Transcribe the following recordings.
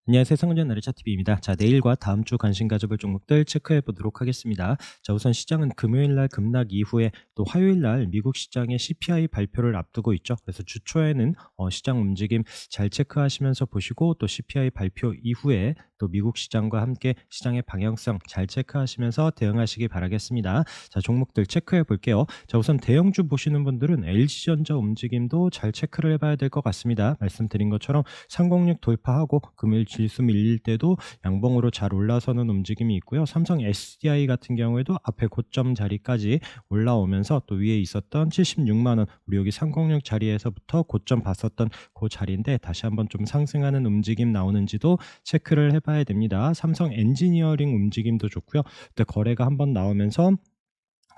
안녕하세요. 성은전 나래차TV입니다. 자, 내일과 다음 주 관심 가져볼 종목들 체크해 보도록 하겠습니다. 자, 우선 시장은 금요일 날 급락 이후에 또 화요일 날 미국 시장의 CPI 발표를 앞두고 있죠. 그래서 주 초에는 시장 움직임 잘 체크하시면서 보시고 또 CPI 발표 이후에 또 미국 시장과 함께 시장의 방향성 잘 체크하시면서 대응하시기 바라겠습니다. 자, 종목들 체크해 볼게요. 자, 우선 대형주 보시는 분들은 LG전자 움직임도 잘 체크를 해봐야 될 것 같습니다. 말씀드린 것처럼 306 돌파하고 금요일 지수 밀릴 때도 양봉으로 잘 올라서는 움직임이 있고요. 삼성 SDI 같은 경우에도 앞에 고점 자리까지 올라오면서 또 위에 있었던 76만 원, 우리 여기 306 자리에서부터 고점 봤었던 그 자리인데 다시 한번 좀 상승하는 움직임 나오는지도 체크를 해봐야 됩니다. 삼성 엔지니어링 움직임도 좋고요. 또 거래가 한번 나오면서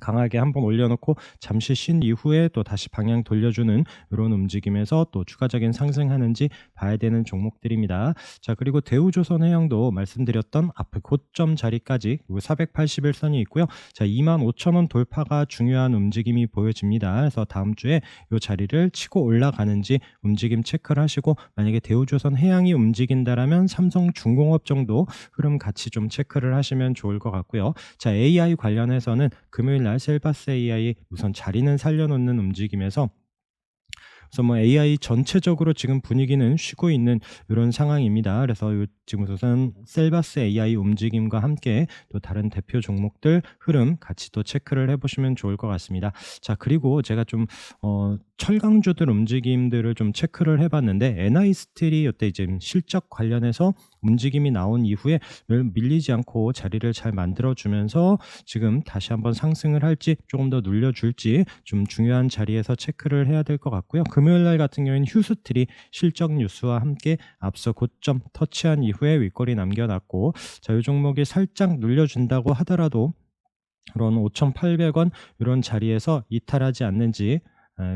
강하게 한번 올려놓고 잠시 쉰 이후에 또 다시 방향 돌려주는 이런 움직임에서 또 추가적인 상승하는지 봐야 되는 종목들입니다. 자, 그리고 대우조선해양도 말씀드렸던 앞에 고점 자리까지 481선이 있고요. 자, 25,000원 돌파가 중요한 움직임이 보여집니다. 그래서 다음 주에 이 자리를 치고 올라가는지 움직임 체크를 하시고, 만약에 대우조선해양이 움직인다라면 삼성중공업 정도 흐름 같이 좀 체크를 하시면 좋을 것 같고요. 자, AI 관련해서는 금요일 날 셀바스 AI 우선 자리는 살려놓는 움직임에서 그래서 뭐 AI 전체적으로 지금 분위기는 쉬고 있는 이런 상황입니다. 그래서 지금 우선 셀바스 AI 움직임과 함께 또 다른 대표 종목들 흐름 같이 또 체크를 해보시면 좋을 것 같습니다. 자, 그리고 제가 좀 철강주들 움직임들을 좀 체크를 해봤는데 NI스틸이 이때 이제 실적 관련해서 움직임이 나온 이후에 밀리지 않고 자리를 잘 만들어주면서 지금 다시 한번 상승을 할지 조금 더 눌려줄지 좀 중요한 자리에서 체크를 해야 될 것 같고요. 금요일 날 같은 경우에는 휴스틸이 실적 뉴스와 함께 앞서 고점 터치한 이후에 윗거리 남겨놨고, 자, 이 종목이 살짝 눌려준다고 하더라도 그런 5,800원 이런 자리에서 이탈하지 않는지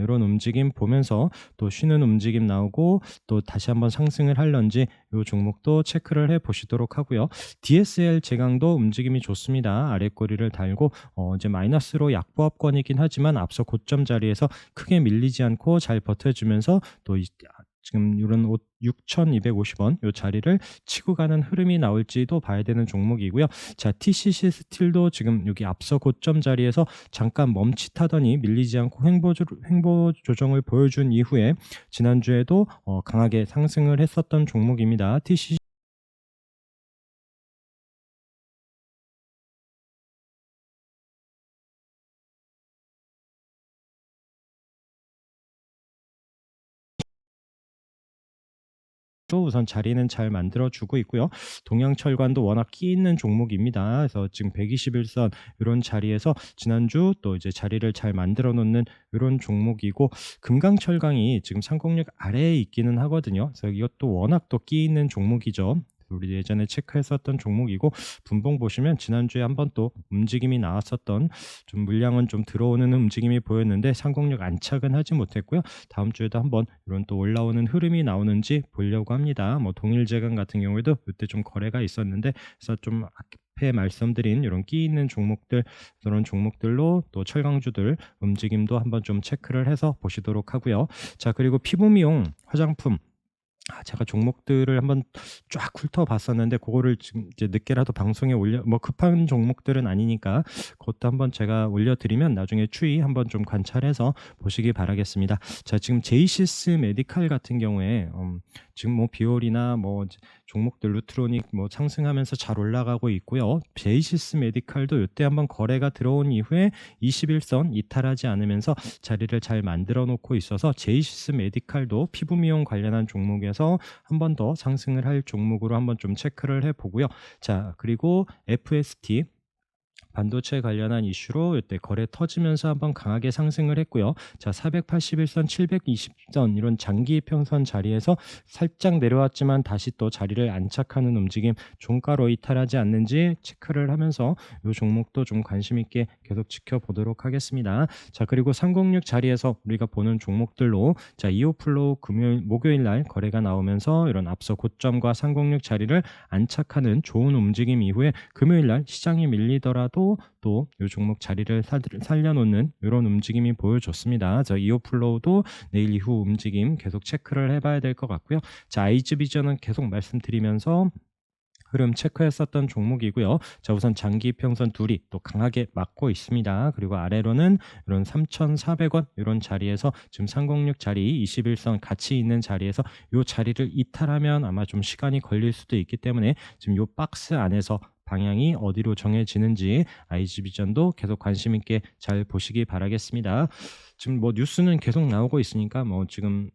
이런 움직임 보면서 또 쉬는 움직임 나오고 또 다시 한번 상승을 할런지 이 종목도 체크를 해 보시도록 하고요. DSL 제강도 움직임이 좋습니다. 아랫꼬리를 달고 이제 마이너스로 약보합권이긴 하지만 앞서 고점 자리에서 크게 밀리지 않고 잘 버텨주면서 또 지금 이런 6,250원 이 자리를 치고 가는 흐름이 나올지도 봐야 되는 종목이고요. 자, TCC 스틸도 지금 여기 앞서 고점 자리에서 잠깐 멈칫하더니 밀리지 않고 횡보 조정을 보여준 이후에 지난주에도 강하게 상승을 했었던 종목입니다. TCC 또 우선 자리는 잘 만들어주고 있고요. 동양철관도 워낙 끼 있는 종목입니다. 그래서 지금 121선 이런 자리에서 지난주 또 이제 자리를 잘 만들어 놓는 이런 종목이고, 금강철강이 지금 306 아래에 있기는 하거든요. 그래서 이것도 워낙 또 끼 있는 종목이죠. 우리 예전에 체크했었던 종목이고, 분봉 보시면 지난주에 한번 또 움직임이 나왔었던 좀 물량은 좀 들어오는 움직임이 보였는데 306 안착은 하지 못했고요. 다음 주에도 한번 이런 또 올라오는 흐름이 나오는지 보려고 합니다. 뭐 동일제강 같은 경우에도 이때 좀 거래가 있었는데, 그래서 좀 앞에 말씀드린 이런 끼 있는 종목들, 그런 종목들로 또 철강주들 움직임도 한번 좀 체크를 해서 보시도록 하고요. 자, 그리고 피부미용 화장품, 제가 종목들을 한번 쫙 훑어봤었는데 그거를 지금 이제 늦게라도 방송에 뭐 급한 종목들은 아니니까 그것도 한번 제가 올려드리면 나중에 추이 한번 좀 관찰해서 보시기 바라겠습니다. 자, 지금 제이시스 메디칼 같은 경우에 지금 뭐 비올이나 뭐 종목들 루트로닉 뭐 상승하면서 잘 올라가고 있고요. 제이시스 메디칼도 이때 한번 거래가 들어온 이후에 21선 이탈하지 않으면서 자리를 잘 만들어 놓고 있어서 제이시스 메디칼도 피부 미용 관련한 종목에서 한 번 더 상승을 할 종목으로 한번 좀 체크를 해보고요. 자, 그리고 FST 반도체 관련한 이슈로 이때 거래 터지면서 한번 강하게 상승을 했고요. 자, 481선, 720선 이런 장기 평선 자리에서 살짝 내려왔지만 다시 또 자리를 안착하는 움직임, 종가로 이탈하지 않는지 체크를 하면서 이 종목도 좀 관심 있게 계속 지켜보도록 하겠습니다. 자, 그리고 306 자리에서 우리가 보는 종목들로 자, 이오플로우 목요일 날 거래가 나오면서 이런 앞서 고점과 306 자리를 안착하는 좋은 움직임 이후에 금요일 날 시장이 밀리더라도 종목도 또 이 종목 자리를 살려놓는 이런 움직임이 보여줬습니다. 이오플로우도 내일 이후 움직임 계속 체크를 해봐야 될 것 같고요. 자, 아이즈비전은 계속 말씀드리면서 흐름 체크했었던 종목이고요. 자, 우선 장기 평선 둘이 또 강하게 막고 있습니다. 그리고 아래로는 이런 3,400원 이런 자리에서 지금 306 자리 21선 같이 있는 자리에서 이 자리를 이탈하면 아마 좀 시간이 걸릴 수도 있기 때문에 지금 이 박스 안에서 방향이 어디로 정해지는지 아이즈비전도 계속 관심 있게 잘 보시기 바라겠습니다. 지금 뭐 뉴스는 계속 나오고 있으니까 뭐 지금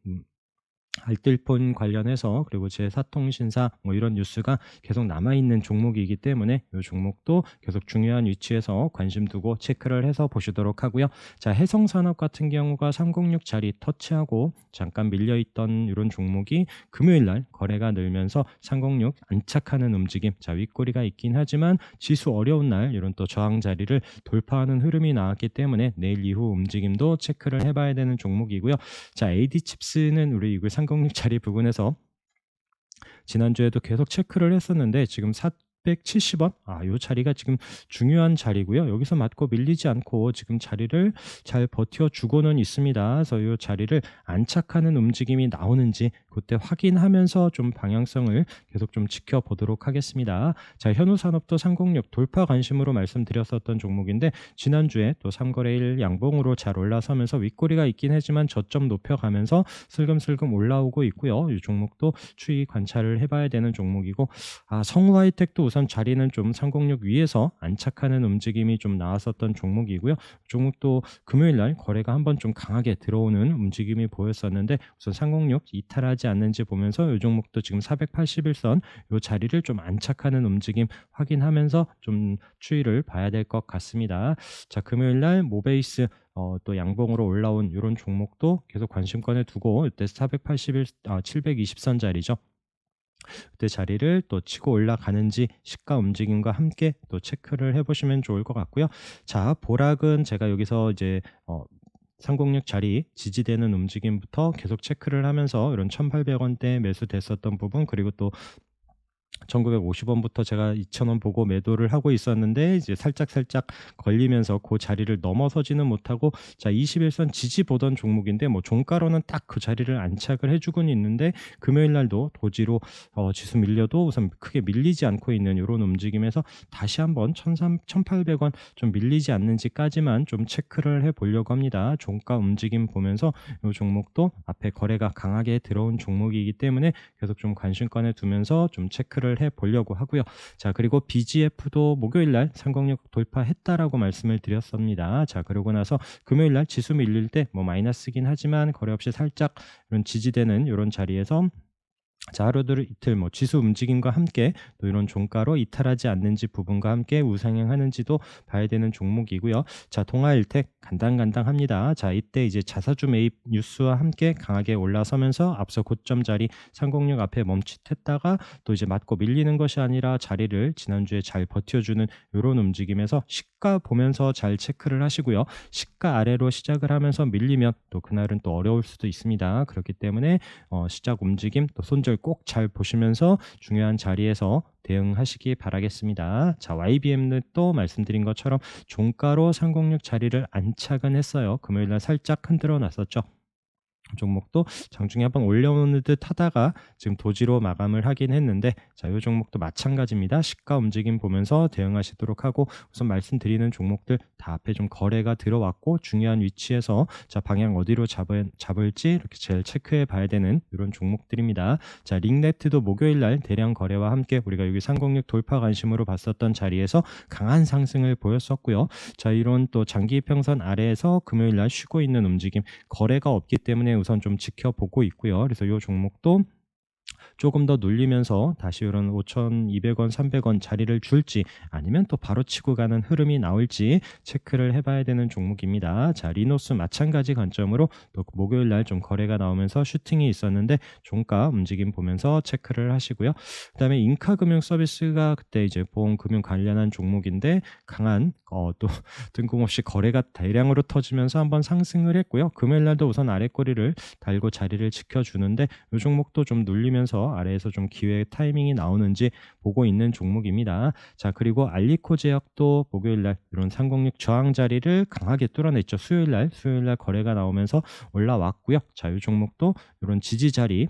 알뜰폰 관련해서 그리고 제사통신사 뭐 이런 뉴스가 계속 남아있는 종목이기 때문에 이 종목도 계속 중요한 위치에서 관심 두고 체크를 해서 보시도록 하고요. 자, 해성산업 같은 경우가 306 자리 터치하고 잠깐 밀려있던 이런 종목이 금요일날 거래가 늘면서 306 안착하는 움직임, 자, 윗꼬리가 있긴 하지만 지수 어려운 날 이런 또 저항 자리를 돌파하는 흐름이 나왔기 때문에 내일 이후 움직임도 체크를 해봐야 되는 종목이고요. 자, AD칩스는 우리 이거 306 자리 부근에서 지난주에도 계속 체크를 했었는데 지금 470원? 요 자리가 지금 중요한 자리고요. 여기서 맞고 밀리지 않고 지금 자리를 잘 버텨주고는 있습니다. 그래서 이 자리를 안착하는 움직임이 나오는지 그때 확인하면서 좀 방향성을 계속 좀 지켜보도록 하겠습니다. 자, 현우산업도 306 돌파 관심으로 말씀드렸었던 종목인데 지난주에 또 3거래일 양봉으로 잘 올라서면서 윗꼬리가 있긴 하지만 저점 높여가면서 슬금슬금 올라오고 있고요. 이 종목도 추이 관찰을 해봐야 되는 종목이고 성우하이텍도 우선 자리는 좀 306 위에서 안착하는 움직임이 좀 나왔었던 종목이고요. 종목도 금요일날 거래가 한번 좀 강하게 들어오는 움직임이 보였었는데 우선 306 이탈하지 않는지 보면서 이 종목도 지금 481선 이 자리를 좀 안착하는 움직임 확인하면서 좀 추이를 봐야 될 것 같습니다. 자, 금요일날 모베이스 또 양봉으로 올라온 이런 종목도 계속 관심권에 두고 이때 720선 자리죠. 그때 자리를 또 치고 올라가는지 시가 움직임과 함께 또 체크를 해보시면 좋을 것 같고요. 자, 보락은 제가 여기서 이제 306 자리 지지되는 움직임부터 계속 체크를 하면서 이런 1,800원대 매수됐었던 부분 그리고 또 1950원부터 제가 2,000원 보고 매도를 하고 있었는데 이제 살짝 걸리면서 그 자리를 넘어서지는 못하고 자, 21선 지지 보던 종목인데 뭐 종가로는 딱 그 자리를 안착을 해주고는 있는데 금요일 날도 도지로 지수 밀려도 우선 크게 밀리지 않고 있는 이런 움직임에서 다시 한번 1,800원 좀 밀리지 않는지까지만 좀 체크를 해 보려고 합니다. 종가 움직임 보면서 이 종목도 앞에 거래가 강하게 들어온 종목이기 때문에 계속 좀 관심권에 두면서 좀 체크를 해 보려고 하고요. 자, 그리고 BGF도 목요일 날 306 돌파했다라고 말씀을 드렸습니다. 자, 그러고 나서 금요일 날 지수 밀릴 때 뭐 마이너스긴 하지만 거래 없이 살짝 이런 지지되는 이런 자리에서 자, 하루들 이틀 뭐 지수 움직임과 함께 또 이런 종가로 이탈하지 않는지 부분과 함께 우상향하는지도 봐야 되는 종목이고요. 자, 동아일텍 간당간당합니다. 자, 이때 이제 자사주 매입 뉴스와 함께 강하게 올라서면서 앞서 고점 자리 306 앞에 멈칫했다가 또 이제 맞고 밀리는 것이 아니라 자리를 지난주에 잘 버텨주는 이런 움직임에서 시가 보면서 잘 체크를 하시고요. 시가 아래로 시작을 하면서 밀리면 또 그날은 또 어려울 수도 있습니다. 그렇기 때문에 시작 움직임 또 손절 꼭 잘 보시면서 중요한 자리에서 대응하시기 바라겠습니다. 자, YBM은 또 말씀드린 것처럼 종가로 306 자리를 안착은 했어요. 금요일날 살짝 흔들어 놨었죠. 종목도 장중에 한번 올려오는 듯 하다가 지금 도지로 마감을 하긴 했는데 자, 이 종목도 마찬가지입니다. 시가 움직임 보면서 대응하시도록 하고 우선 말씀드리는 종목들 다 앞에 좀 거래가 들어왔고 중요한 위치에서 자, 방향 어디로 잡을지 이렇게 제일 체크해 봐야 되는 이런 종목들입니다. 자, 링네트도 목요일 날 대량 거래와 함께 우리가 여기 306 돌파 관심으로 봤었던 자리에서 강한 상승을 보였었고요. 자, 이런 또 장기 평선 아래에서 금요일 날 쉬고 있는 움직임 거래가 없기 때문에 우선 좀 지켜보고 있고요. 그래서 이 종목도 조금 더 눌리면서 다시 이런 5,200원, 300원 자리를 줄지 아니면 또 바로 치고 가는 흐름이 나올지 체크를 해봐야 되는 종목입니다. 자, 리노스 마찬가지 관점으로 또 목요일 날 좀 거래가 나오면서 슈팅이 있었는데 종가 움직임 보면서 체크를 하시고요. 그다음에 인카금융서비스가 그때 이제 보험금융 관련한 종목인데 강한 또 뜬금없이 거래가 대량으로 터지면서 한번 상승을 했고요. 금요일 날도 우선 아래꼬리를 달고 자리를 지켜주는데 이 종목도 좀 눌리면서 보면서 아래에서 좀 기회 타이밍이 나오는지 보고 있는 종목입니다. 자, 그리고 알리코 제약도 목요일 날 이런 306 저항 자리를 강하게 뚫어냈죠. 수요일 날 거래가 나오면서 올라왔고요. 자, 이 종목도 이런 지지 자리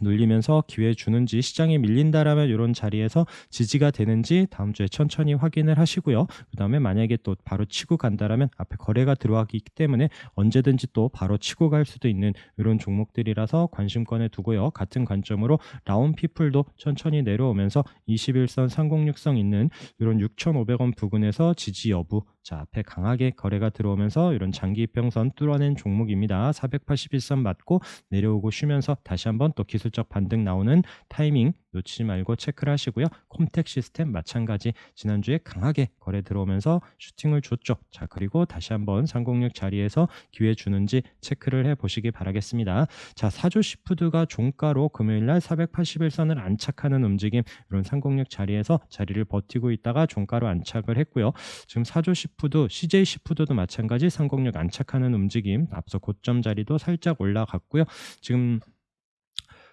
눌리면서 기회 주는지, 시장에 밀린다라면 이런 자리에서 지지가 되는지 다음 주에 천천히 확인을 하시고요. 그다음에 만약에 또 바로 치고 간다라면 앞에 거래가 들어왔기 때문에 언제든지 또 바로 치고 갈 수도 있는 이런 종목들이라서 관심권에 두고요. 같은 관점으로 라운피플도 천천히 내려오면서 21선 상공육성 있는 이런 6,500원 부근에서 지지 여부, 자, 앞에 강하게 거래가 들어오면서 이런 장기 이평선 뚫어낸 종목입니다. 481선 맞고 내려오고 쉬면서 다시 한번 또 기술적 반등 나오는 타이밍 놓치지 말고 체크를 하시고요. 콤텍 시스템 마찬가지 지난주에 강하게 거래 들어오면서 슈팅을 줬죠. 자, 그리고 다시 한번 306 자리에서 기회 주는지 체크를 해보시기 바라겠습니다. 자, 사조시푸드가 종가로 금요일날 481선을 안착하는 움직임, 이런 306 자리에서 자리를 버티고 있다가 종가로 안착을 했고요. 지금 사조시푸드, CJ시푸드도 마찬가지 306 안착하는 움직임, 앞서 고점 자리도 살짝 올라갔고요. 지금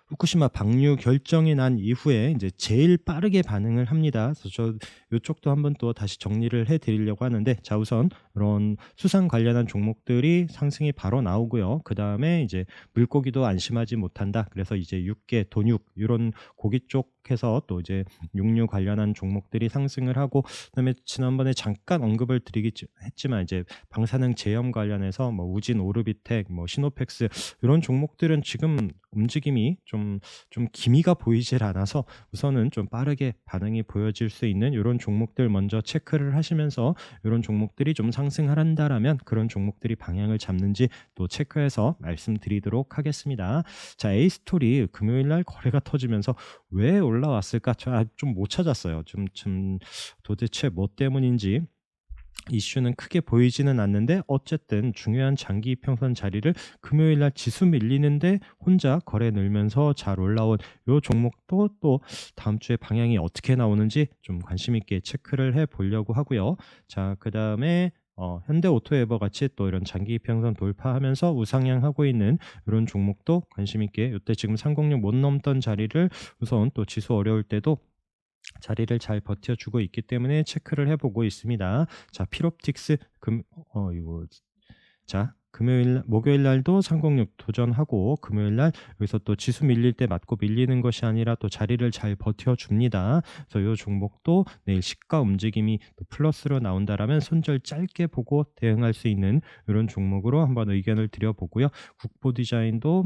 후쿠시마 방류 결정이 난 이후에 이제 제일 빠르게 반응을 합니다. 그래서 저 이쪽도 한번 또 다시 정리를 해드리려고 하는데, 자, 우선 이런 수산 관련한 종목들이 상승이 바로 나오고요. 그 다음에 이제 물고기도 안심하지 못한다. 그래서 이제 육계, 돈육 이런 고기 쪽에서 또 이제 육류 관련한 종목들이 상승을 하고, 그다음에 지난번에 잠깐 언급을 드리긴 했지만 이제 방사능 제염 관련해서 뭐 우진, 오르비텍, 뭐 시노펙스 이런 종목들은 지금 움직임이 좀 기미가 보이질 않아서 우선은 좀 빠르게 반응이 보여질 수 있는 이런 종목들 먼저 체크를 하시면서, 이런 종목들이 좀 상승을 한다라면 그런 종목들이 방향을 잡는지 또 체크해서 말씀드리도록 하겠습니다. 자, A스토리 금요일 날 거래가 터지면서 왜 올라왔을까? 좀 못 찾았어요. 좀 도대체 뭐 때문인지 이슈는 크게 보이지는 않는데, 어쨌든 중요한 장기 이평선 자리를 금요일날 지수 밀리는데 혼자 거래 늘면서 잘 올라온 요 종목도 또 다음 주에 방향이 어떻게 나오는지 좀 관심 있게 체크를 해 보려고 하고요. 자, 그다음에 현대오토에버 같이 또 이런 장기 이평선 돌파하면서 우상향하고 있는 이런 종목도 관심 있게, 이때 지금 306 못 넘던 자리를 우선 또 지수 어려울 때도 자리를 잘 버텨주고 있기 때문에 체크를 해보고 있습니다. 자, 필옵틱스 이거 자, 목요일 날도 306 도전하고, 금요일 날 여기서 또 지수 밀릴 때 맞고 밀리는 것이 아니라 또 자리를 잘 버텨줍니다. 그래서 이 종목도 내일 시가 움직임이 또 플러스로 나온다라면 손절 짧게 보고 대응할 수 있는 이런 종목으로 한번 의견을 드려보고요. 국보 디자인도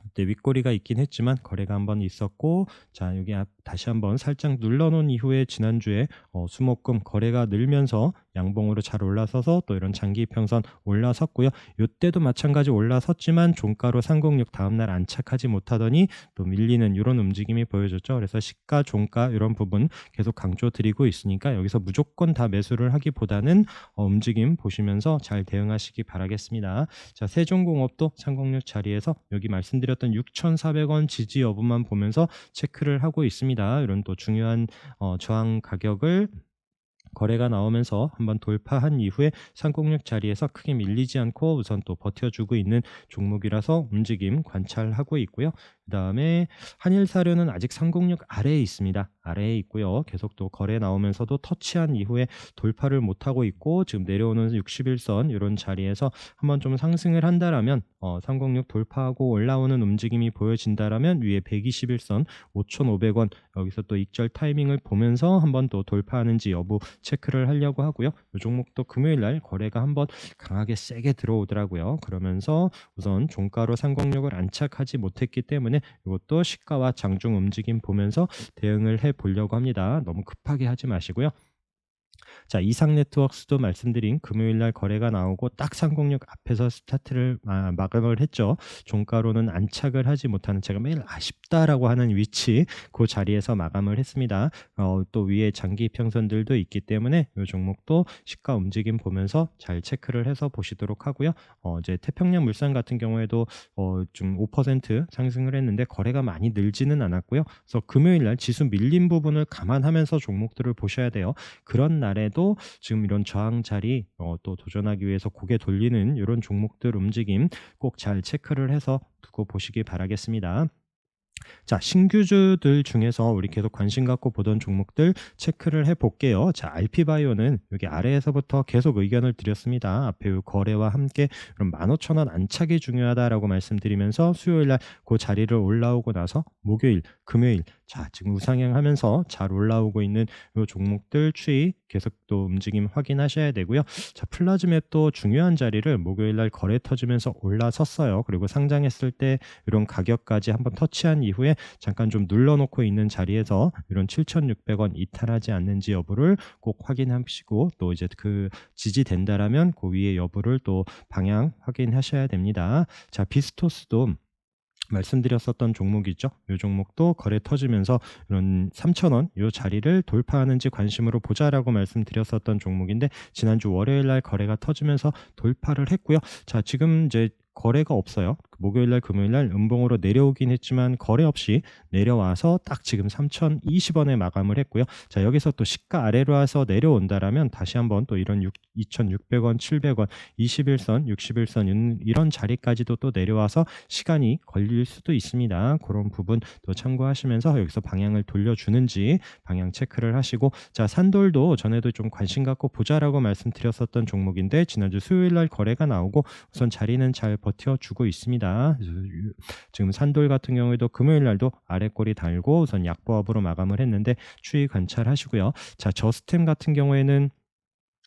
그때 윗꼬리가 있긴 했지만 거래가 한번 있었고, 자, 여기 다시 한번 살짝 눌러놓은 이후에 지난주에 수목금 거래가 늘면서 양봉으로 잘 올라서서 또 이런 장기 이평선 올라섰고요. 이때도 마찬가지 올라섰지만 종가로 306 다음날 안착하지 못하더니 또 밀리는 이런 움직임이 보여졌죠. 그래서 시가, 종가 이런 부분 계속 강조드리고 있으니까 여기서 무조건 다 매수를 하기보다는 움직임 보시면서 잘 대응하시기 바라겠습니다. 자, 세종공업도 306 자리에서 여기 말씀드렸던 6,400원 지지 여부만 보면서 체크를 하고 있습니다. 이런 또 중요한 저항 가격을 거래가 나오면서 한번 돌파한 이후에 306 자리에서 크게 밀리지 않고 우선 또 버텨주고 있는 종목이라서 움직임 관찰하고 있고요. 그 다음에 한일사료는 아직 306 아래에 있습니다. 아래에 있고요. 계속 또 거래 나오면서도 터치한 이후에 돌파를 못하고 있고, 지금 내려오는 61선 이런 자리에서 한번 좀 상승을 한다라면 306 돌파하고 올라오는 움직임이 보여진다라면 위에 121선 5,500원 여기서 또 익절 타이밍을 보면서 한번 또 돌파하는지 여부 체크를 하려고 하고요. 이 종목도 금요일 날 거래가 한번 강하게 세게 들어오더라고요. 그러면서 우선 종가로 306을 안착하지 못했기 때문에 이것도 시가와 장중 움직임 보면서 대응을 해 보려고 합니다. 너무 급하게 하지 마시고요. 자, 이상네트워크스도 말씀드린 금요일 날 거래가 나오고 딱 306 앞에서 스타트를 마감을 했죠. 종가로는 안착을 하지 못하는, 제가 매일 아쉽다라고 하는 위치 그 자리에서 마감을 했습니다. 또 위에 장기 평선들도 있기 때문에 이 종목도 시가 움직임 보면서 잘 체크를 해서 보시도록 하고요. 이제 태평양 물산 같은 경우에도 좀 5% 상승을 했는데 거래가 많이 늘지는 않았고요. 그래서 금요일 날 지수 밀린 부분을 감안하면서 종목들을 보셔야 돼요. 그런 날에도 지금 이런 저항 자리 또 도전하기 위해서 고개 돌리는 이런 종목들 움직임 꼭 잘 체크를 해서 두고 보시기 바라겠습니다. 자, 신규주들 중에서 우리 계속 관심 갖고 보던 종목들 체크를 해 볼게요. 자, RP바이오는 여기 아래에서부터 계속 의견을 드렸습니다. 앞에 요 거래와 함께 그럼 15,000원 안착이 중요하다라고 말씀드리면서 수요일 날 그 자리를 올라오고 나서 목요일, 금요일 자, 지금 우상향하면서 잘 올라오고 있는 요 종목들 추이 계속 또 움직임 확인하셔야 되고요. 자, 플라즈맵도 중요한 자리를 목요일 날 거래 터지면서 올라섰어요. 그리고 상장했을 때 이런 가격까지 한번 터치한 이후에 잠깐 좀 눌러놓고 있는 자리에서 이런 7,600원 이탈하지 않는지 여부를 꼭 확인하시고 또 이제 그 지지된다라면 그 위에 여부를 또 방향 확인하셔야 됩니다. 자, 비스토스도 말씀드렸었던 종목이죠. 이 종목도 거래 터지면서 이런 3,000원 이 자리를 돌파하는지 관심으로 보자라고 말씀드렸었던 종목인데 지난주 월요일 날 거래가 터지면서 돌파를 했고요. 자, 지금 이제 거래가 없어요. 목요일 날 금요일 날 음봉으로 내려오긴 했지만 거래 없이 내려와서 딱 지금 3,020원에 마감을 했고요. 자, 여기서 또 시가 아래로 와서 내려온다라면 다시 한번 또 이런 2,600원, 700원, 21선, 61선 이런 자리까지도 또 내려와서 시간이 걸릴 수도 있습니다. 그런 부분 또 참고하시면서 여기서 방향을 돌려주는지 방향 체크를 하시고 자, 산돌도 전에도 좀 관심 갖고 보자라고 말씀드렸었던 종목인데 지난주 수요일 날 거래가 나오고 우선 자리는 잘 버텨주고 있습니다. 지금 산돌 같은 경우에도 금요일 날도 아래꼬리 달고 우선 약보합으로 마감을 했는데 추이 관찰하시고요. 자, 저스템 같은 경우에는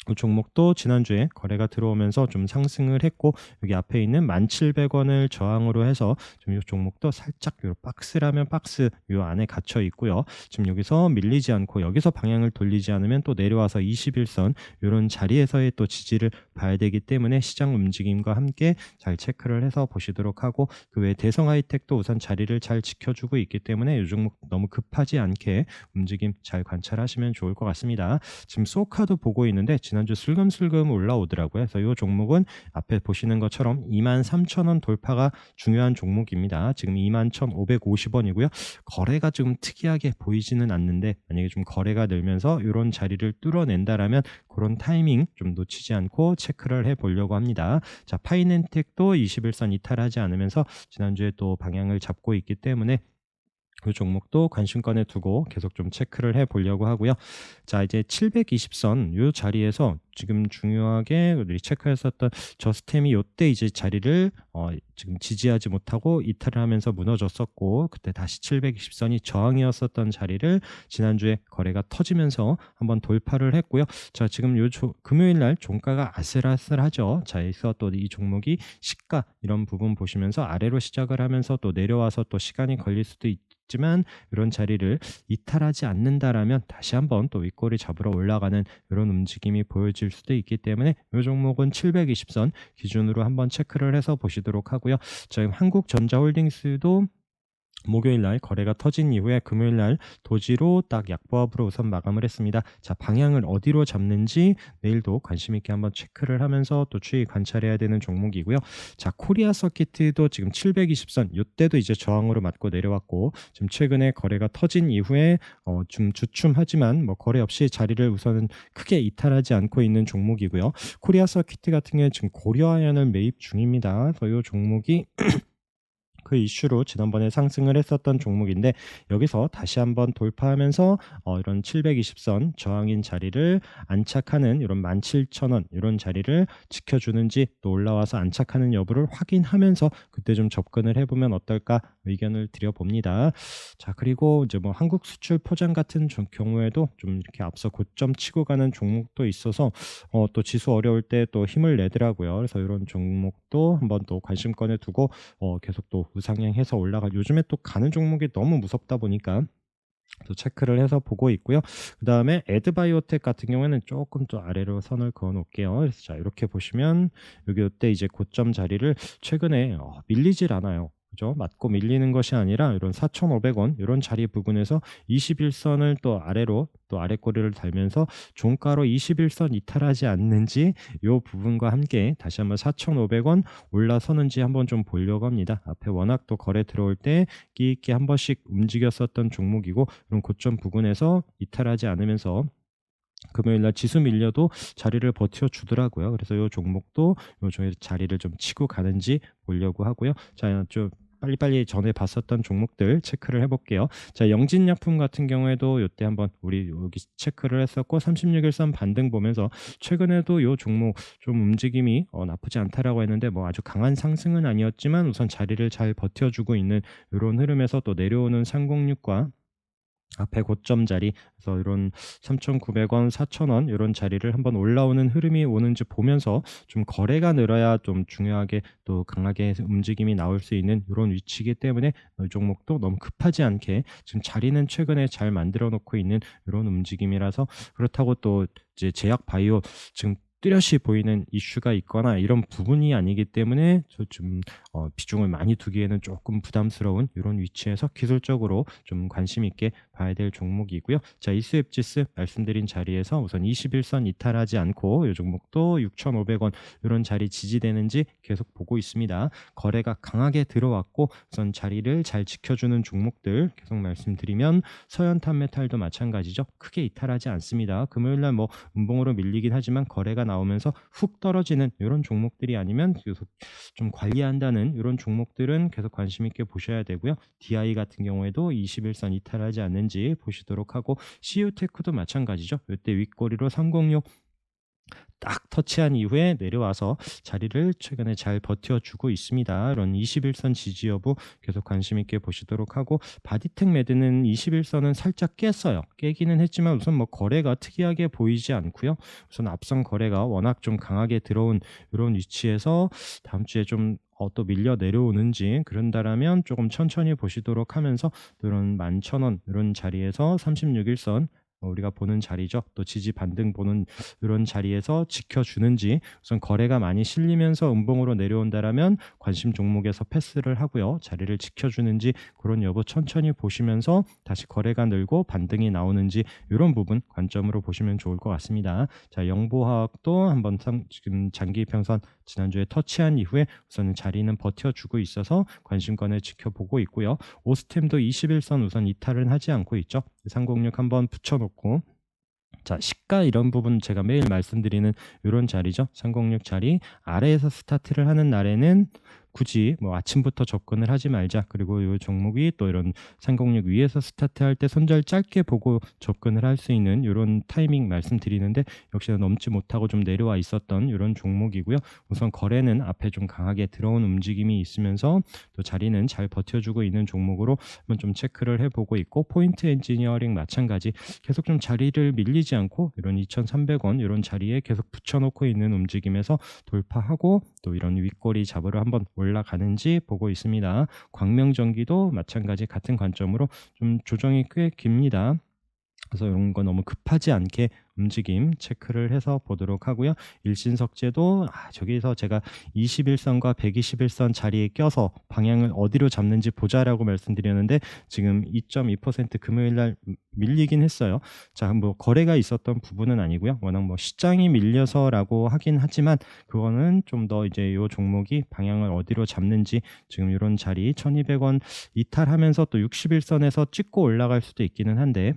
이 종목도 지난주에 거래가 들어오면서 좀 상승을 했고 여기 앞에 있는 1,700원을 저항으로 해서 좀 이 종목도 살짝 요 박스라면 박스 요 안에 갇혀 있고요. 지금 여기서 밀리지 않고 여기서 방향을 돌리지 않으면 또 내려와서 21선 요런 자리에서의 또 지지를 봐야 되기 때문에 시장 움직임과 함께 잘 체크를 해서 보시도록 하고 그 외에 대성하이텍도 우선 자리를 잘 지켜주고 있기 때문에 이 종목 너무 급하지 않게 움직임 잘 관찰하시면 좋을 것 같습니다. 지금 소카도 보고 있는데 지난주 슬금슬금 올라오더라고요. 그래서 이 종목은 앞에 보시는 것처럼 23,000원 돌파가 중요한 종목입니다. 지금 21,550원이고요. 거래가 좀 특이하게 보이지는 않는데 만약에 좀 거래가 늘면서 이런 자리를 뚫어낸다라면 그런 타이밍 좀 놓치지 않고 체크를 해보려고 합니다. 자, 파이넨텍도 21선 이탈하지 않으면서 지난주에 또 방향을 잡고 있기 때문에 이 종목도 관심권에 두고 계속 좀 체크를 해 보려고 하고요. 자, 이제 720선 이 자리에서 지금 중요하게 우리 체크했었던 저스템이 요때 이제 자리를 지금 지지하지 못하고 이탈을 하면서 무너졌었고 그때 다시 720선이 저항이었었던 자리를 지난주에 거래가 터지면서 한번 돌파를 했고요. 자, 지금 금요일 날 종가가 아슬아슬하죠. 자, 그래서 또 이 종목이 시가 이런 부분 보시면서 아래로 시작을 하면서 또 내려와서 또 시간이 걸릴 수도 있지만 이런 자리를 이탈하지 않는다라면 다시 한번 또 윗꼬리 잡으러 올라가는 이런 움직임이 보여질 수도 있기 때문에 이 종목은 720선 기준으로 한번 체크를 해서 보시도록 하고요. 지금 한국전자홀딩스도 목요일 날 거래가 터진 이후에 금요일 날 도지로 딱 약보합으로 우선 마감을 했습니다. 자, 방향을 어디로 잡는지 내일도 관심 있게 한번 체크를 하면서 또 추이 관찰해야 되는 종목이고요. 자, 코리아 서키트도 지금 720선 이때도 이제 저항으로 맞고 내려왔고 지금 최근에 거래가 터진 이후에 좀 주춤하지만 뭐 거래 없이 자리를 우선은 크게 이탈하지 않고 있는 종목이고요. 코리아 서키트 같은 경우에 지금 고려아연을 매입 중입니다. 그래서 이 종목이 그 이슈로 지난번에 상승을 했었던 종목인데 여기서 다시 한번 돌파하면서 이런 720선 저항인 자리를 안착하는 이런 17,000원 이런 자리를 지켜주는지 또 올라와서 안착하는 여부를 확인하면서 그때 좀 접근을 해보면 어떨까 의견을 드려봅니다. 자, 그리고 이제 뭐 한국 수출 포장 같은 경우에도 좀 이렇게 앞서 고점 치고 가는 종목도 있어서 또 지수 어려울 때 또 힘을 내더라고요. 그래서 이런 종목도 한번 또 관심권에 두고 계속 또 우상향해서 올라갈 요즘에 또 가는 종목이 너무 무섭다 보니까 또 체크를 해서 보고 있고요. 그다음에 에드바이오텍 같은 경우에는 조금 또 아래로 선을 그어 놓을게요. 그래서 자, 이렇게 보시면 여기 이때 이제 고점 자리를 최근에 밀리질 않아요. 그죠? 맞고 밀리는 것이 아니라 이런 4,500원 이런 자리 부근에서 21선을 또 아래로 또 아래꼬리를 달면서 종가로 21선 이탈하지 않는지 이 부분과 함께 다시 한번 4,500원 올라서는지 한번 좀 보려고 합니다. 앞에 워낙 또 거래 들어올 때 끼 있게 한 번씩 움직였었던 종목이고 이런 고점 부근에서 이탈하지 않으면서 금요일 날 지수 밀려도 자리를 버텨주더라고요. 그래서 이 종목도 요 자리를 좀 치고 가는지 보려고 하고요. 자, 좀 빨리빨리 전에 봤었던 종목들 체크를 해 볼게요. 자, 영진약품 같은 경우에도 요때 한번 우리 여기 체크를 했었고 36 일선 반등 보면서 최근에도 요 종목 좀 움직임이 나쁘지 않다라고 했는데 뭐 아주 강한 상승은 아니었지만 우선 자리를 잘 버텨주고 있는 요런 흐름에서 또 내려오는 306과 앞에 고점 자리, 그래서 이런 3,900원, 4,000원 요런 자리를 한번 올라오는 흐름이 오는지 보면서 좀 거래가 늘어야 좀 중요하게 또 강하게 움직임이 나올 수 있는 요런 위치이기 때문에 이 종목도 너무 급하지 않게 지금 자리는 최근에 잘 만들어 놓고 있는 요런 움직임이라서, 그렇다고 또 이제 제약 바이오 지금 뚜렷이 보이는 이슈가 있거나 이런 부분이 아니기 때문에 좀 비중을 많이 두기에는 조금 부담스러운 이런 위치에서 기술적으로 좀 관심 있게 봐야 될 종목이고요. 자, 이스웹지스 말씀드린 자리에서 우선 21선 이탈하지 않고 이 종목도 6,500원 이런 자리 지지되는지 계속 보고 있습니다. 거래가 강하게 들어왔고 우선 자리를 잘 지켜주는 종목들 계속 말씀드리면 서현탄메탈도 마찬가지죠. 크게 이탈하지 않습니다. 금요일날 뭐 음봉으로 밀리긴 하지만 거래가 나오면서 훅 떨어지는 이런 종목들이 아니면 계속 좀 관리한다는 이런 종목들은 계속 관심 있게 보셔야 되고요. DI 같은 경우에도 21선 이탈하지 않는지 보시도록 하고, CU테크도 마찬가지죠. 이때 윗꼬리로 306 딱 터치한 이후에 내려와서 자리를 최근에 잘 버텨주고 있습니다. 이런 21선 지지 여부 계속 관심 있게 보시도록 하고, 바디텍 매드는 21선은 살짝 깼어요. 깨기는 했지만 우선 뭐 거래가 특이하게 보이지 않고요. 우선 앞선 거래가 워낙 좀 강하게 들어온 이런 위치에서 다음 주에 좀 또 밀려 내려오는지 그런다라면 조금 천천히 보시도록 하면서 이런 11,000원 이런 자리에서 36일선 우리가 보는 자리죠. 또 지지 반등 보는 이런 자리에서 지켜주는지, 우선 거래가 많이 실리면서 음봉으로 내려온다라면 관심 종목에서 패스를 하고요. 자리를 지켜주는지 그런 여부 천천히 보시면서 다시 거래가 늘고 반등이 나오는지 이런 부분 관점으로 보시면 좋을 것 같습니다. 자, 영보화학도 한번 지금 장기 평선 지난주에 터치한 이후에 우선 자리는 버텨주고 있어서 관심권을 지켜보고 있고요. 오스템도 21선 우선 이탈은 하지 않고 있죠. 306 한번 붙여놓고, 자, 시가 이런 부분 제가 매일 말씀드리는 이런 자리죠. 306 자리 아래에서 스타트를 하는 날에는 굳이 뭐 아침부터 접근을 하지 말자. 그리고 이 종목이 또 이런 306 위에서 스타트할 때 손절 짧게 보고 접근을 할 수 있는 이런 타이밍 말씀드리는데, 역시나 넘지 못하고 좀 내려와 있었던 이런 종목이고요. 우선 거래는 앞에 좀 강하게 들어온 움직임이 있으면서 또 자리는 잘 버텨주고 있는 종목으로 한번 좀 체크를 해보고 있고, 포인트 엔지니어링 마찬가지 계속 좀 자리를 밀리지 않고 이런 2,300원 이런 자리에 계속 붙여놓고 있는 움직임에서 돌파하고 또 이런 윗꼬리 잡으러 한번 올라가는지 보고 있습니다. 광명전기도 마찬가지 같은 관점으로 좀 조정이 꽤 깁니다. 그래서 이런 거 너무 급하지 않게 움직임 체크를 해서 보도록 하고요. 일신석재도 저기서 제가 21선과 121선 자리에 껴서 방향을 어디로 잡는지 보자라고 말씀드렸는데 지금 2.2% 금요일 날 밀리긴 했어요. 자, 뭐 거래가 있었던 부분은 아니고요. 워낙 뭐 시장이 밀려서라고 하긴 하지만 그거는 좀 더 이제 요 종목이 방향을 어디로 잡는지, 지금 이런 자리 1,200원 이탈하면서 또 61선에서 찍고 올라갈 수도 있기는 한데,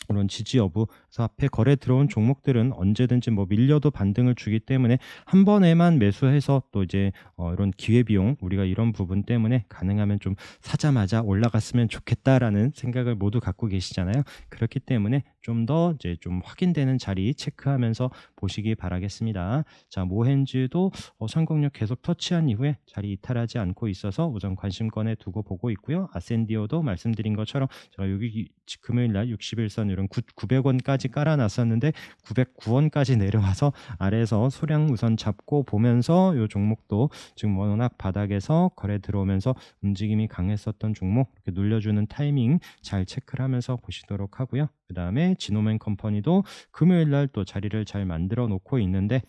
그런 지지 여부, 그래서 앞에 거래 들어온 종목들은 언제든지 뭐 밀려도 반등을 주기 때문에 한 번에만 매수해서 또 이제 이런 기회 비용, 우리가 이런 부분 때문에 가능하면 좀 사자마자 올라갔으면 좋겠다라는 생각을 모두 갖고 계시잖아요. 그렇기 때문에 좀 더 이제 좀 확인되는 자리 체크하면서 보시기 바라겠습니다. 자, 모헨즈도 306 계속 터치한 이후에 자리 이탈하지 않고 있어서 우선 관심권에 두고 보고 있고요. 아센디오도 말씀드린 것처럼 제가 여기 금요일 날 61선 이런 900원까지 깔아놨었는데 909원까지 내려와서 아래에서 소량 우선 잡고 보면서 이 종목도 지금 워낙 바닥에서 거래 들어오면서 움직임이 강했었던 종목, 이렇게 눌려주는 타이밍 잘 체크를 하면서 보시도록 하고요. 그 다음에 지노맨 컴퍼니도 금요일 날 또 자리를 잘 만들어 놓고 있는데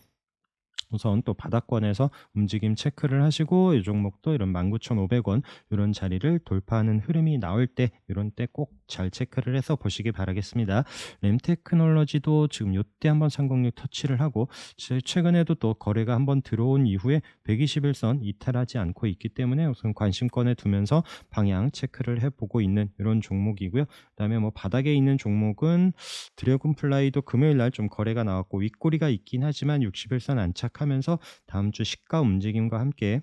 우선 또 바닥권에서 움직임 체크를 하시고, 이 종목도 이런 19,500원 이런 자리를 돌파하는 흐름이 나올 때 이런 때 꼭 잘 체크를 해서 보시기 바라겠습니다. 램테크놀로지도 지금 요때 한번 306 터치를 하고 최근에도 또 거래가 한번 들어온 이후에 121선 이탈하지 않고 있기 때문에 우선 관심권에 두면서 방향 체크를 해보고 있는 이런 종목이고요. 그다음에 뭐 바닥에 있는 종목은 드래곤플라이도 금요일 날 좀 거래가 나왔고 윗꼬리가 있긴 하지만 60일선 안착하면서 다음 주 시가 움직임과 함께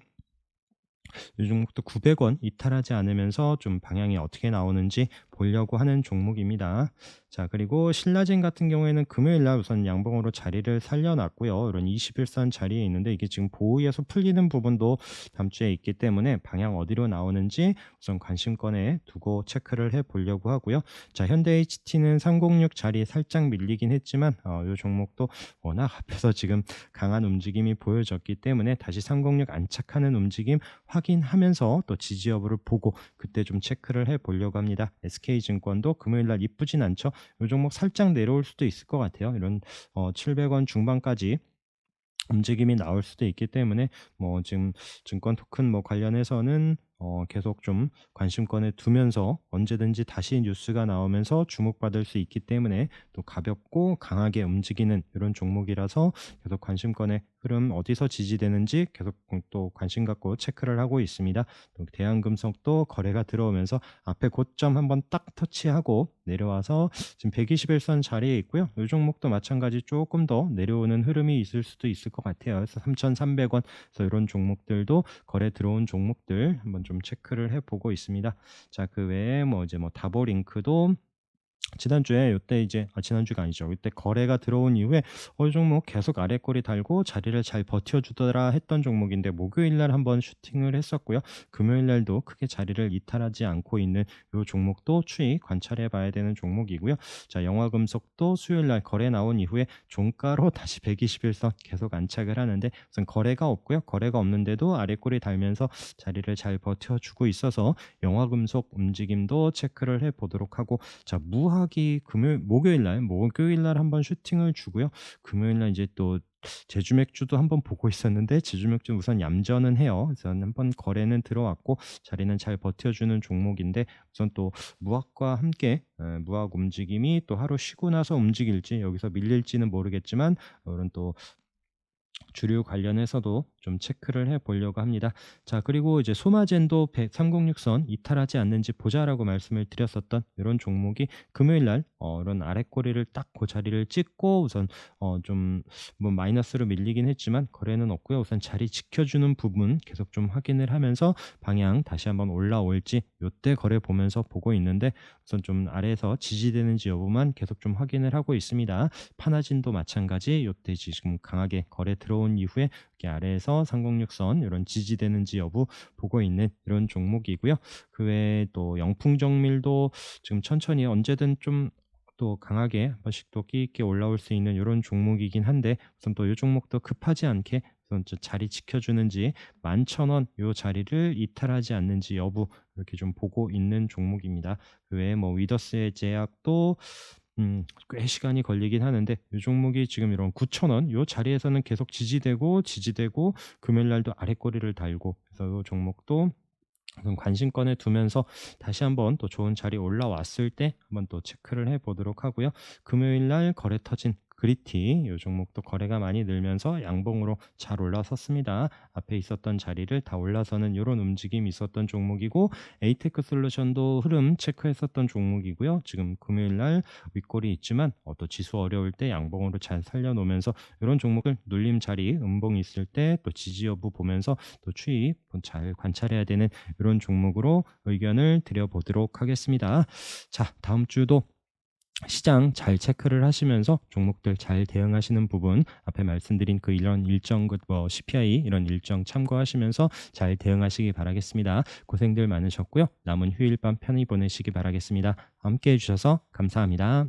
이 종목도 900원 이탈하지 않으면서 좀 방향이 어떻게 나오는지 보려고 하는 종목입니다. 자, 그리고 신라젠 같은 경우에는 금요일 날 우선 양봉으로 자리를 살려놨고요. 이런 21선 자리에 있는데 이게 지금 보이에서 풀리는 부분도 다음 주에 있기 때문에 방향 어디로 나오는지 우선 관심권에 두고 체크를 해 보려고 하고요. 자, 현대 HT는 306 자리에 살짝 밀리긴 했지만 이 종목도 워낙 앞에서 지금 강한 움직임이 보여졌기 때문에 다시 306 안착하는 움직임 확인하면서 또 지지 여부를 보고 그때 좀 체크를 해 보려고 합니다. SK증권도 금요일 날 이쁘진 않죠. 이 종목 살짝 내려올 수도 있을 것 같아요. 이런 700원 중반까지 움직임이 나올 수도 있기 때문에 뭐 지금 증권 토큰 뭐 관련해서는 계속 좀 관심권에 두면서 언제든지 다시 뉴스가 나오면서 주목받을 수 있기 때문에 또 가볍고 강하게 움직이는 이런 종목이라서 계속 관심권의 흐름 어디서 지지되는지 계속 또 관심 갖고 체크를 하고 있습니다. 또 대한금속도 거래가 들어오면서 앞에 고점 한번 딱 터치하고 내려와서 지금 121선 자리에 있고요. 이 종목도 마찬가지 조금 더 내려오는 흐름이 있을 수도 있을 것 같아요. 그래서 3,300원 그래서 이런 종목들도 거래 들어온 종목들 한번 좀 체크를 해보고 있습니다. 자, 그 외에 뭐 이제 뭐 다보링크도 지난주에 요때 이제 지난주가 아니죠. 이때 거래가 들어온 이후에 이 종목 계속 아래 꼬리 달고 자리를 잘 버텨주더라 했던 종목인데 목요일 날 한번 슈팅을 했었고요. 금요일 날도 크게 자리를 이탈하지 않고 있는 요 종목도 추이 관찰해 봐야 되는 종목이고요. 자, 영화금속도 수요일 날 거래 나온 이후에 종가로 다시 121선 계속 안착을 하는데 우선 거래가 없고요. 거래가 없는데도 아래 꼬리 달면서 자리를 잘 버텨주고 있어서 영화금속 움직임도 체크를 해 보도록 하고 자, 무학이 목요일 날 한번 슈팅을 주고요. 금요일 날 이제 또 제주 맥주도 한번 보고 있었는데 제주 맥주 우선 얌전은 해요. 그래서 한번 거래는 들어왔고 자리는 잘 버텨주는 종목인데 우선 또 무학과 함께 무학 움직임이 또 하루 쉬고 나서 움직일지 여기서 밀릴지는 모르겠지만 이런 또 주류 관련해서도 좀 체크를 해 보려고 합니다. 자, 그리고 이제 소마젠도 306선 이탈하지 않는지 보자라고 말씀을 드렸었던 이런 종목이 금요일 날 이런 아랫꼬리를 딱 그 자리를 찍고 우선 좀 뭐 마이너스로 밀리긴 했지만 거래는 없고요. 우선 자리 지켜주는 부분 계속 좀 확인을 하면서 방향 다시 한번 올라올지 요때 거래 보면서 보고 있는데 우선 좀 아래에서 지지되는지 여부만 계속 좀 확인을 하고 있습니다. 파나진도 마찬가지 요때 지금 강하게 거래 들어온 이후에 이렇게 아래에서 306선 이런 지지되는지 여부 보고 있는 이런 종목이고요. 그 외에 또 영풍정밀도 지금 천천히 언제든 좀 또 강하게 한 번씩 또 끼 있게 올라올 수 있는 이런 종목이긴 한데 우선 또 이 종목도 급하지 않게 우선 자리 지켜주는지 11,000원 요 자리를 이탈하지 않는지 여부 이렇게 좀 보고 있는 종목입니다. 그 외에 뭐 위더스의 제약도 꽤 시간이 걸리긴 하는데 이 종목이 지금 이런 9,000원 요 자리에서는 계속 지지되고 금요일 날도 아랫꼬리를 달고 그래서 이 종목도 우선 관심권에 두면서 다시 한번 또 좋은 자리 올라왔을 때 한번 또 체크를 해 보도록 하고요. 금요일 날 거래 터진 그리티 이 종목도 거래가 많이 늘면서 양봉으로 잘 올라섰습니다. 앞에 있었던 자리를 다 올라서는 이런 움직임이 있었던 종목이고 에이테크 솔루션도 흐름 체크했었던 종목이고요. 지금 금요일 날 윗골이 있지만 또 지수 어려울 때 양봉으로 잘 살려놓으면서 이런 종목을 눌림 자리 음봉이 있을 때 또 지지 여부 보면서 또 추이 잘 관찰해야 되는 이런 종목으로 의견을 드려보도록 하겠습니다. 자, 다음 주도 시장 잘 체크를 하시면서 종목들 잘 대응하시는 부분 앞에 말씀드린 그 이런 일정 뭐 CPI 이런 일정 참고하시면서 잘 대응하시기 바라겠습니다. 고생들 많으셨고요. 남은 휴일 밤 편히 보내시기 바라겠습니다. 함께 해주셔서 감사합니다.